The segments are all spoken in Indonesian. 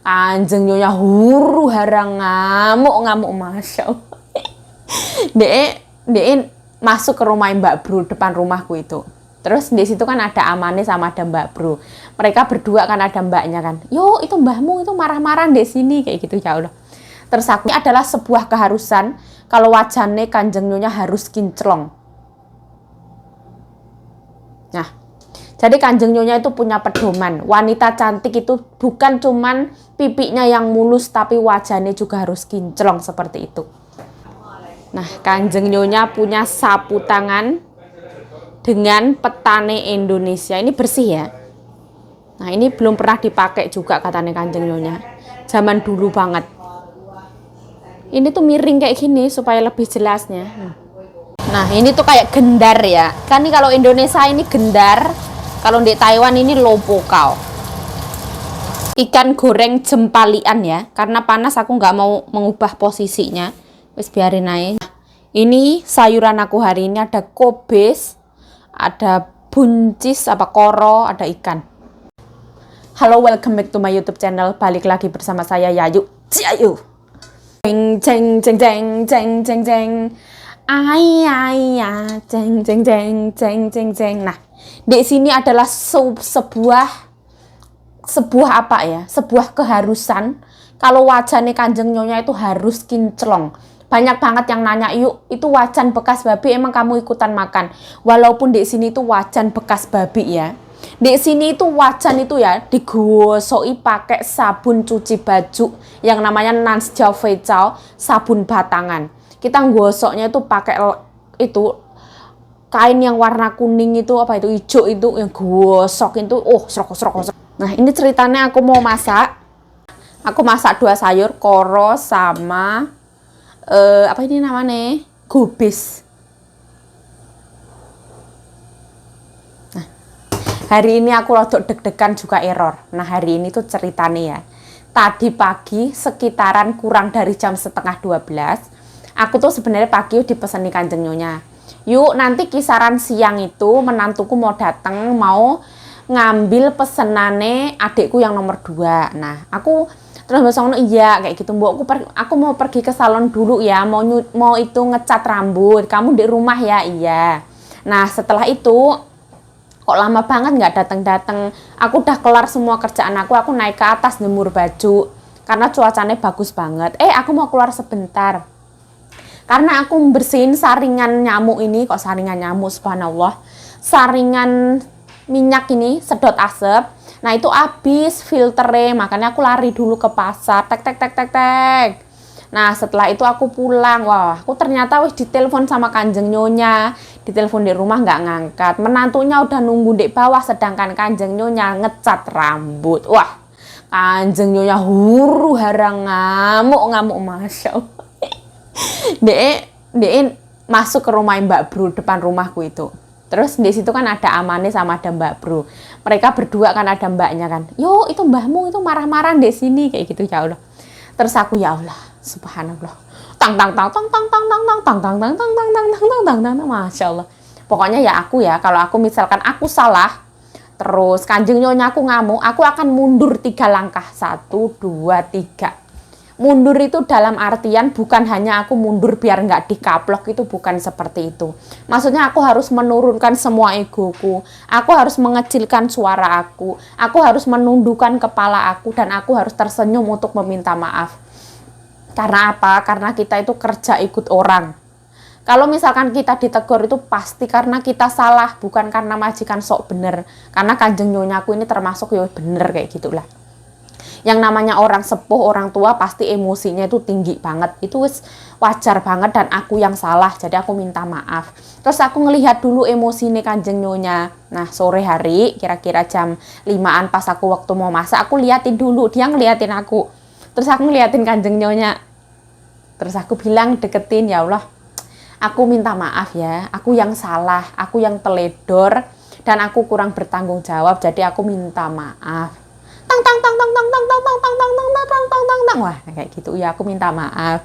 Kanjeng Nyonya huru hara ngamuk Masya Allah. Dek masuk ke rumah Mbak Bro, depan rumahku itu. Terus di situ kan ada Amane sama ada Mbak Bro. Mereka berdua kan ada mbaknya kan. Yo, itu mbahmu itu marah-marah di sini kayak gitu ya Allah. Terus aku, ini adalah sebuah keharusan kalau wajahnya Kanjeng Nyonya harus kinclong. Nah, jadi Kanjeng Nyonya itu punya pedoman. Wanita cantik itu bukan cuman pipinya yang mulus, tapi wajahnya juga harus kinclong seperti itu. Nah, Kanjeng Nyonya punya sapu tangan dengan petane Indonesia. Ini bersih ya. Nah, ini belum pernah dipakai juga katanya Kanjeng Nyonya. Zaman dulu banget. Ini tuh miring kayak gini supaya lebih jelasnya. Nah, ini tuh kayak gendar ya. Kan ini kalau Indonesia ini gendar. Kalau di Taiwan ini lopokao. Ikan goreng jempalian ya. Karena panas aku nggak mau mengubah posisinya. Wis biarin aja. Nah, ini sayuran aku hari ini ada kobis, ada buncis, koro, ada ikan. Halo, welcome back to my YouTube channel. Balik lagi bersama saya Yayu. Ciayu. Jeng jeng jeng jeng jeng jeng jeng. Ay ay ya, jeng jeng jeng jeng jeng jeng. Nah, di sini adalah sebuah apa ya? Sebuah keharusan kalau wajahnya Kanjeng Nyonya itu harus kinclong. Banyak banget yang nanya, yuk itu wajan bekas babi emang kamu ikutan makan? Walaupun di sini itu wajan bekas babi ya. Di sini itu wajan itu ya digosoi pakai sabun cuci baju yang namanya Nansjao Feicao, sabun batangan. Kita gosoknya itu pakai itu kain yang warna kuning itu hijau itu yang gosok itu serok. Nah, ini ceritanya aku mau masak. Aku masak 2 sayur, koro sama ini namanya? Gubis. Nah, hari ini aku rodok deg-degan juga error. Nah, hari ini tuh ceritanya ya. Tadi pagi sekitaran kurang dari jam 11:30, aku tuh sebenarnya pagi dipeseni Kanjeng Nyonya. Yuk, nanti kisaran siang itu menantuku mau datang, mau ngambil pesenane adikku yang nomor 2. Nah, aku terus besok iya kayak gitu, Mbok, aku mau pergi ke salon dulu ya, mau itu ngecat rambut. Kamu di rumah ya? Iya. Nah, setelah itu kok lama banget nggak datang. Aku udah kelar semua kerjaan aku naik ke atas jemur baju karena cuacanya bagus banget. Aku mau keluar sebentar. Karena aku bersihin saringan nyamuk ini, kok saringan nyamuk, subhanallah. Saringan minyak ini, sedot asap. Nah, itu habis filternya, makanya aku lari dulu ke pasar, tek. Nah, setelah itu aku pulang. Wah, aku ternyata wis ditelepon sama Kanjeng Nyonya. Ditelepon di rumah nggak ngangkat. Menantunya udah nunggu di bawah, sedangkan Kanjeng Nyonya ngecat rambut. Wah, Kanjeng Nyonya huru hara ngamuk Masya Allah. Dek masuk ke rumah Mbak Bro, depan rumahku itu. Terus di situ kan ada Amane sama ada Mbak Bro. Mereka berdua kan ada mbaknya kan. Yo, itu mbahmu itu marah-marah di sini kayak gitu ya Allah. Terus aku ya Allah, subhanallah. Tang Masya Allah. Pokoknya ya aku ya, kalau aku misalkan aku salah, terus Kanjeng Nyonya aku ngamuk, aku akan mundur 3 langkah. 1, 2, 3. Mundur itu dalam artian bukan hanya aku mundur biar nggak dikaplok, itu bukan seperti itu. Maksudnya aku harus menurunkan semua egoku, aku harus mengecilkan suara aku harus menundukkan kepala aku, dan aku harus tersenyum untuk meminta maaf. Karena apa? Karena kita itu kerja ikut orang. Kalau misalkan kita ditegur itu pasti karena kita salah, bukan karena majikan sok bener. Karena Kanjeng Nyonya aku ini termasuk ya bener kayak gitulah. Yang namanya orang sepuh, orang tua pasti emosinya itu tinggi banget. Itu wajar banget dan aku yang salah. Jadi aku minta maaf. Terus aku ngelihat dulu emosi nih Kanjeng Nyonya. Nah, sore hari kira-kira jam 5-an pas aku waktu mau masak, aku liatin dulu. Dia ngeliatin aku. Terus aku ngeliatin Kanjeng Nyonya. Terus aku bilang deketin, ya Allah, aku minta maaf ya. Aku yang salah, aku yang teledor, dan aku kurang bertanggung jawab. Jadi aku minta maaf. Wah, kayak gitu ya, aku minta maaf.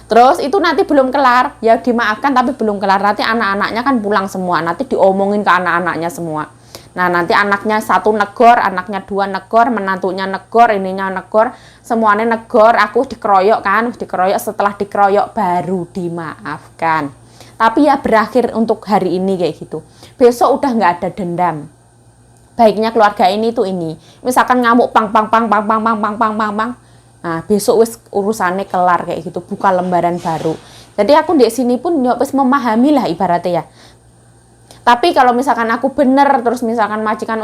Terus itu nanti belum kelar, ya dimaafkan tapi belum kelar. Nanti anak-anaknya kan pulang semua, nanti diomongin ke anak-anaknya semua. Nah, nanti anaknya satu negor, anaknya dua negor, menantunya negor, ininya negor, semuanya negor, aku dikeroyok kan, dikeroyok, setelah dikeroyok baru dimaafkan. Tapi ya berakhir untuk hari ini kayak gitu. Besok udah nggak ada dendam. Baiknya keluarga ini tuh ini. Misalkan ngamuk pang pang pang pang pang pang pang pang pang pang. Nah, besok wis urusannya kelar kayak gitu, buka lembaran baru. Jadi aku di sini pun ya wis memahami lah ibaratnya ya. Tapi kalau misalkan aku bener, terus misalkan majikan,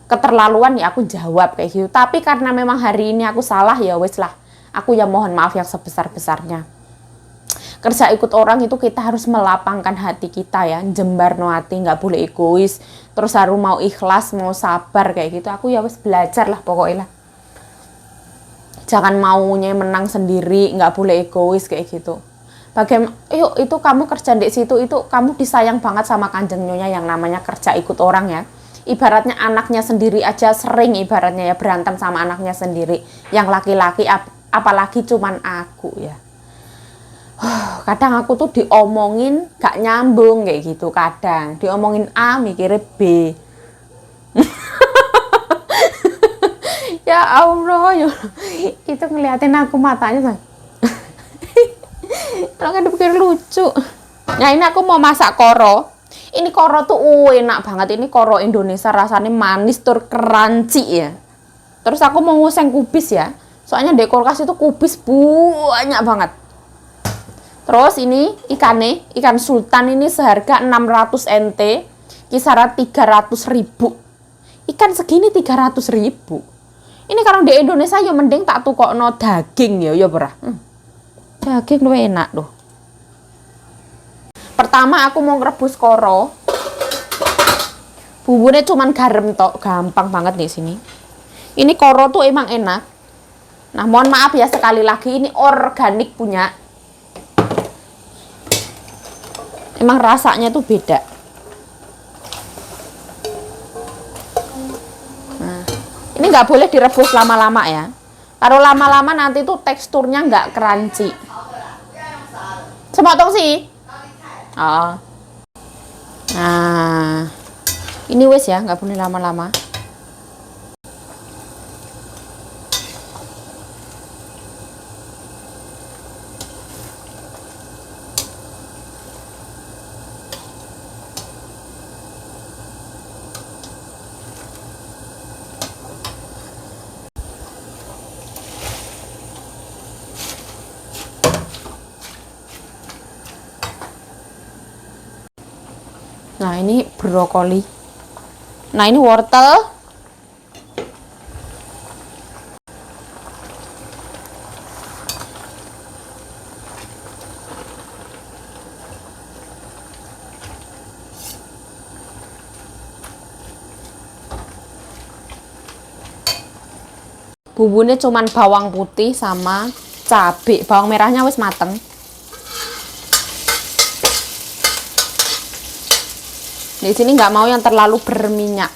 keterlaluan ya aku jawab kayak gitu. Tapi karena memang hari ini aku salah ya wes lah. Aku ya mohon maaf yang sebesar-besarnya. Kerja ikut orang itu kita harus melapangkan hati kita ya. Jembar no hati, nggak boleh egois. Terus harus mau ikhlas, mau sabar kayak gitu. Aku ya wes belajar lah pokoknya lah. Jangan maunya menang sendiri, nggak boleh egois kayak gitu. Bagaimana, yuk itu kamu kerja di situ, itu kamu disayang banget sama Kanjeng Nyonya yang namanya kerja ikut orang ya. Ibaratnya anaknya sendiri aja sering ibaratnya ya berantem sama anaknya sendiri. Yang laki-laki apalagi cuman aku ya. Kadang aku tuh diomongin gak nyambung kayak gitu kadang. Diomongin A mikirnya B. Ya Allah, ya. Itu ngeliatin aku matanya. Kalau nggak dipikir lucu. Nah ini aku mau masak koro. Ini koro tuh enak banget. Ini koro Indonesia rasanya manis tur crunchy ya. Terus aku mau nguseng kubis ya. Soalnya di kulkas itu kubis banyak banget. Terus ini ikannya, ikan sultan ini seharga 600 NT, kisaran 300.000. Ikan segini 300.000. Ini kalau di Indonesia ya mending tak tukokno daging ya berah. Daging lu enak loh. Pertama aku mau ngerebus koro. Bumbunya cuman garam tok, gampang banget di sini. Ini koro tuh emang enak. Nah, mohon maaf ya sekali lagi ini organik punya. Emang rasanya tuh beda. Nah, ini nggak boleh direbus lama-lama ya. Kalau lama-lama nanti tuh teksturnya nggak crunchy. Semotong sih. Oh. Nah, ini wes ya, nggak boleh lama-lama. Nah, ini brokoli. Nah, ini wortel. Bumbunya cuman bawang putih sama cabai. Bawang merahnya wis mateng. Di sini nggak mau yang terlalu berminyak.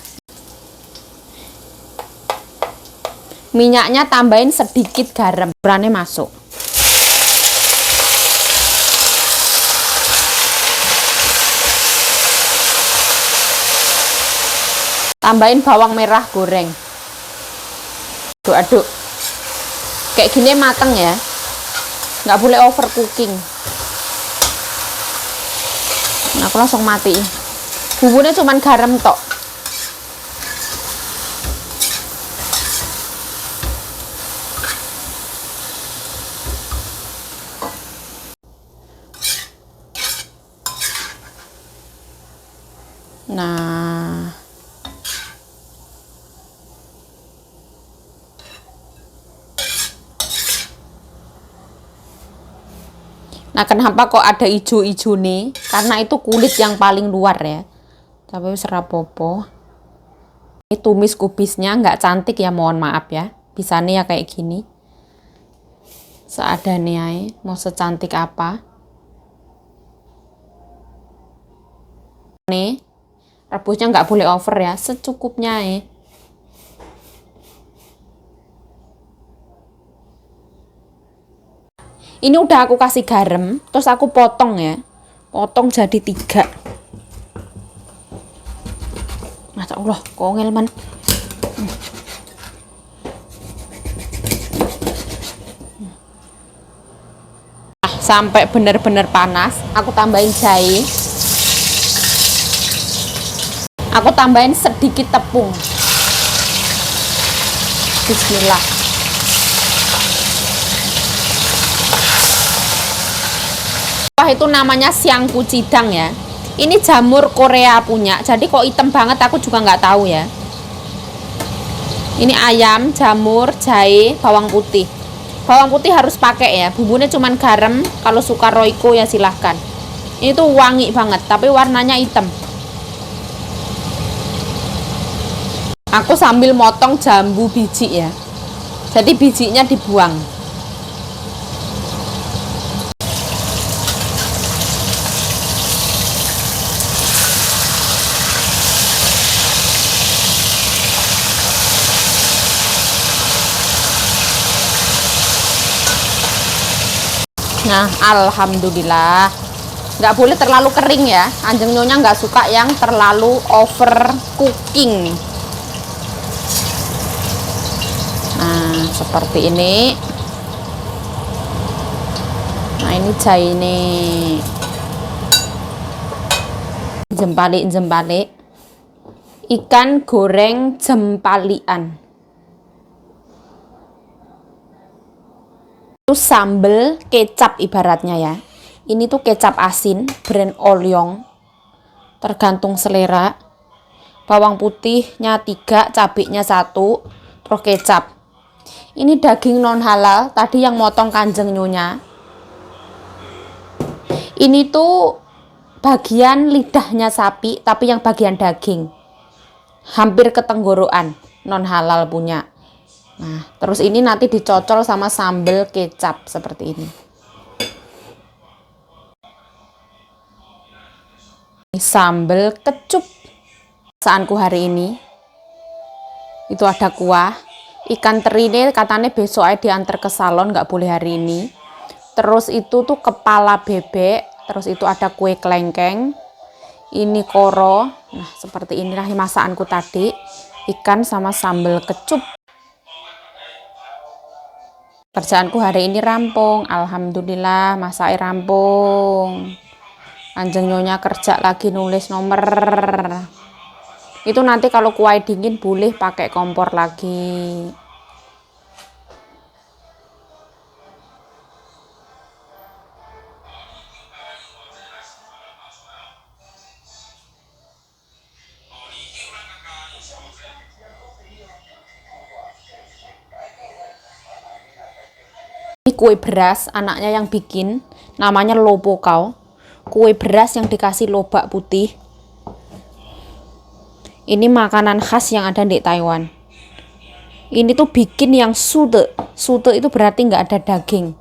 Minyaknya tambahin sedikit garam, ukurannya masuk. Tambahin bawang merah goreng. Aduk-aduk. Kayak gini mateng ya. Nggak boleh overcooking. Nah, aku langsung matiin. Bumbunya cuman garam tok. Nah, kenapa kok ada ijo-ijo nih? Karena itu kulit yang paling luar ya. Tapi serapopo. Ini tumis kubisnya nggak cantik ya, mohon maaf ya. Bisa nih ya kayak gini. Seadanya aja, mau secantik apa. Nih, rebusnya nggak boleh over ya, secukupnya ya. Ini udah aku kasih garam, terus aku potong ya. Potong jadi 3. Allah, kongel man. Nah, sampai benar-benar panas, aku tambahin jahe. Aku tambahin sedikit tepung. Bismillah. Wah, itu namanya siangku cidang ya. Ini jamur Korea punya, jadi kok hitam banget aku juga nggak tahu ya. Ini ayam, jamur, jahe, bawang putih. Bawang putih harus pakai ya, bumbunya cuman garam. Kalau suka Royco ya silahkan. Ini tuh wangi banget, tapi warnanya hitam. Aku sambil motong jambu biji ya, jadi bijinya dibuang. Nah, alhamdulillah. Nggak boleh terlalu kering ya, anjing nyonya nggak suka yang terlalu over cooking. Nah, seperti ini. Nah, ini jahe ini. Jempalik ikan goreng jempalian. Itu sambel kecap ibaratnya ya. Ini tuh kecap asin brand Olyong, tergantung selera. Bawang putihnya 3, cabenya 1, terus kecap. Ini daging non halal, tadi yang motong kanjeng nyonya. Ini tuh bagian lidahnya sapi, tapi yang bagian daging. Hampir ke tenggorokan, non halal punya. Nah, terus ini nanti dicocol sama sambal kecap seperti ini. Ini sambal kecup. Saanku hari ini itu ada kuah ikan teri ini, katanya besok aja diantar ke salon, nggak boleh hari ini. Terus itu tuh kepala bebek, terus itu ada kue kelengkeng, ini koro. Nah, seperti inilah masakanku tadi, ikan sama sambal kecup. Kerjaanku hari ini rampung, alhamdulillah, masaknya rampung. Anjing nyonya kerja lagi nulis nomor. Itu nanti kalau kue dingin boleh pakai kompor lagi. Ini kue beras, anaknya yang bikin, namanya lopokau. Kue beras yang dikasih lobak putih. Ini makanan khas yang ada di Taiwan. Ini tuh bikin yang sute. Sute itu berarti nggak ada daging.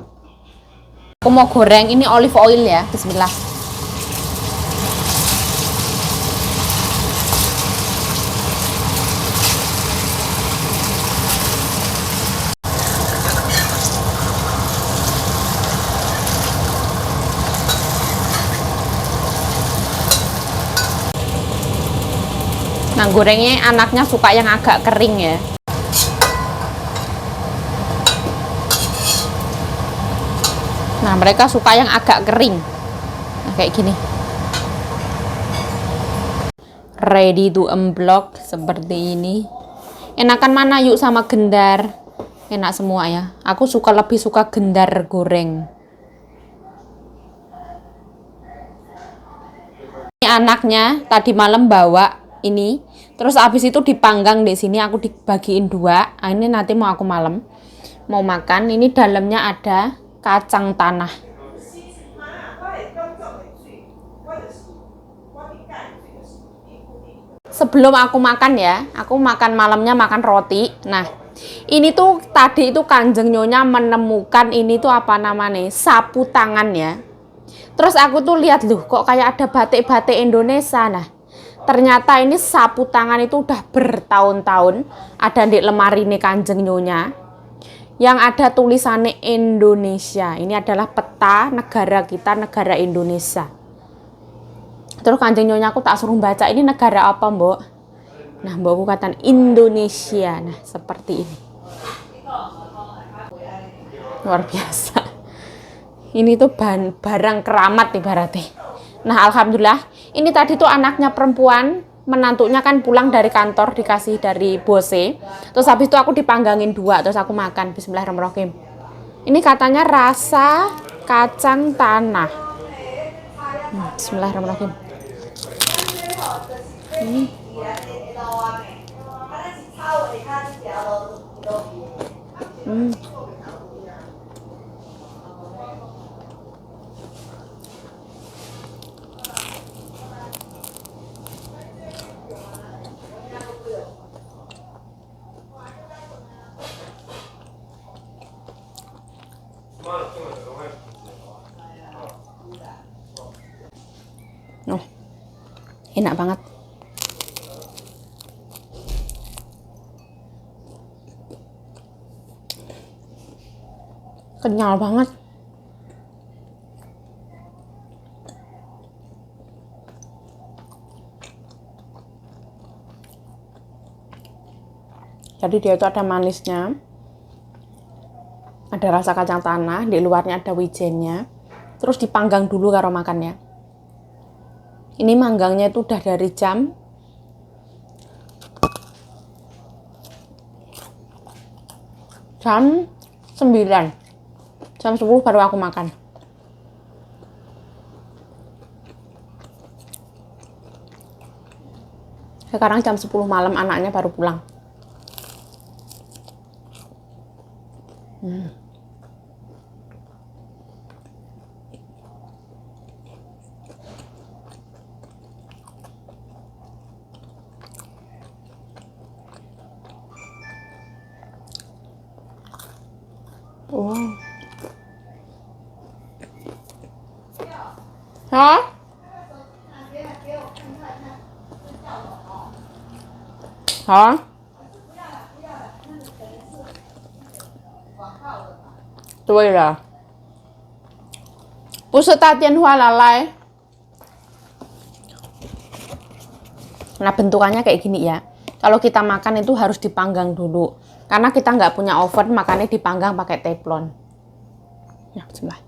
Aku mau goreng, ini olive oil ya, bismillah. Nah, gorengnya anaknya suka yang agak kering ya. Nah, mereka suka yang agak kering. Nah, kayak gini. Ready to unblock seperti ini. Enakan mana yuk sama gendar? Enak semua ya. Aku lebih suka gendar goreng. Ini anaknya tadi malam bawa ini, terus abis itu dipanggang di sini, aku dibagiin 2. Nah, ini nanti mau aku malam mau makan. Ini dalamnya ada kacang tanah. Sebelum aku makan ya, aku makan malamnya makan roti. Nah, ini tuh tadi itu kanjeng nyonya menemukan ini tuh apa namanya, sapu tangan ya. Terus aku tuh lihat loh, kok kayak ada batik-batik Indonesia. Nah, ternyata ini sapu tangan itu udah bertahun-tahun ada di lemari nih kanjeng nyonya, yang ada tulisannya Indonesia. Ini adalah peta negara kita, negara Indonesia. Terus kanjeng nyonya aku tak suruh baca, ini negara apa mbok? Nah, mbakku katakan Indonesia. Nah, seperti ini. Luar biasa. Ini tuh barang keramat ibaratnya. Nah, alhamdulillah, ini tadi tuh anaknya perempuan, menantunya kan pulang dari kantor dikasih dari bose. Terus habis itu aku dipanggangin 2, terus aku makan. Bismillahirrahmanirrahim. Ini katanya rasa kacang tanah. Bismillahirrahmanirrahim. Oh, enak banget. Kenyal banget. Jadi dia itu ada manisnya, ada rasa kacang tanah, di luarnya ada wijennya, terus dipanggang dulu karo makannya. Ini manggangnya itu udah dari jam 9. Jam 10 baru aku makan. Sekarang jam 10 malam anaknya baru pulang. Wow. Hah? Hả? Tôi là lalai. Nah, bentukannya kayak gini ya. Kalau kita makan itu harus dipanggang dulu. Karena kita nggak punya oven, makanya dipanggang pakai teflon. Ya, bismillah.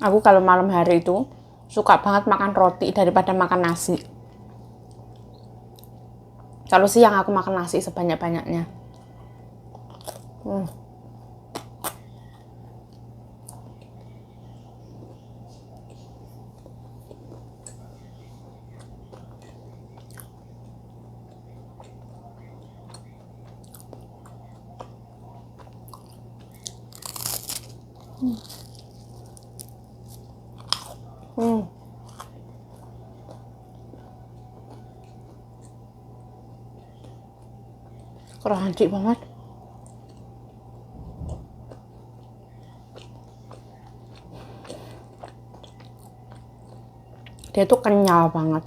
Aku kalau malam hari itu suka banget makan roti daripada makan nasi. Kalau siang aku makan nasi sebanyak-banyaknya. Crunchy banget. Dia tuh kenyal banget.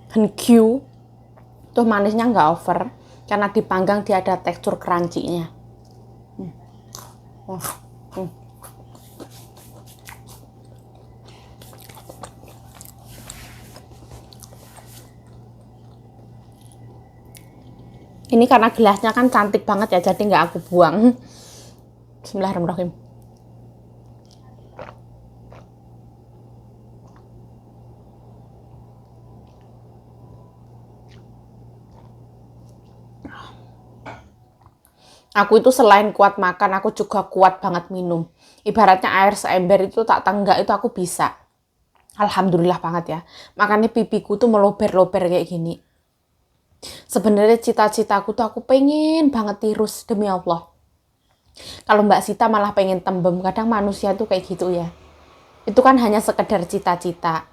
Dan Q tuh manisnya nggak over, karena dipanggang dia ada tekstur crunchy-nya. Ini karena gelasnya kan cantik banget ya, jadi nggak aku buang. Bismillahirrahmanirrahim. Aku itu selain kuat makan, aku juga kuat banget minum. Ibaratnya air seember itu tak tenggak itu aku bisa. Alhamdulillah banget ya. Makanya pipiku tuh melober-lober kayak gini. Sebenarnya cita-citaku tuh aku pengen banget tirus demi Allah. Kalau Mbak Sita malah pengen tembem. Kadang manusia tuh kayak gitu ya. Itu kan hanya sekedar cita-cita.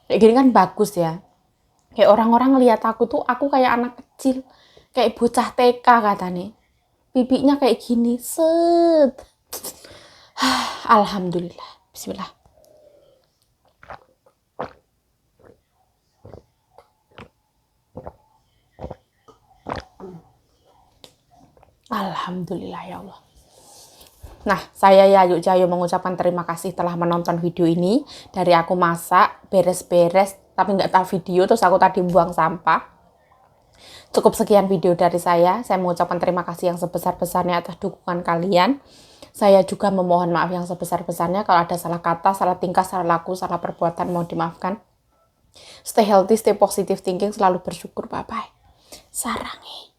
Kayak gini kan bagus ya. Kayak orang-orang lihat aku tuh, aku kayak anak kecil. Kayak bocah TK katanya. Pipinya kayak gini. Set. Alhamdulillah. Bismillah. Alhamdulillah ya Allah. Nah, saya Yayu Jayo mengucapkan terima kasih telah menonton video ini. Dari aku masak, beres-beres, tapi nggak tahu video, terus aku tadi buang sampah. Cukup sekian video dari saya. Saya mengucapkan terima kasih yang sebesar-besarnya atas dukungan kalian. Saya juga memohon maaf yang sebesar-besarnya kalau ada salah kata, salah tingkah, salah laku, salah perbuatan, mohon dimaafkan. Stay healthy, stay positive thinking, selalu bersyukur. Bye-bye. Sarangi.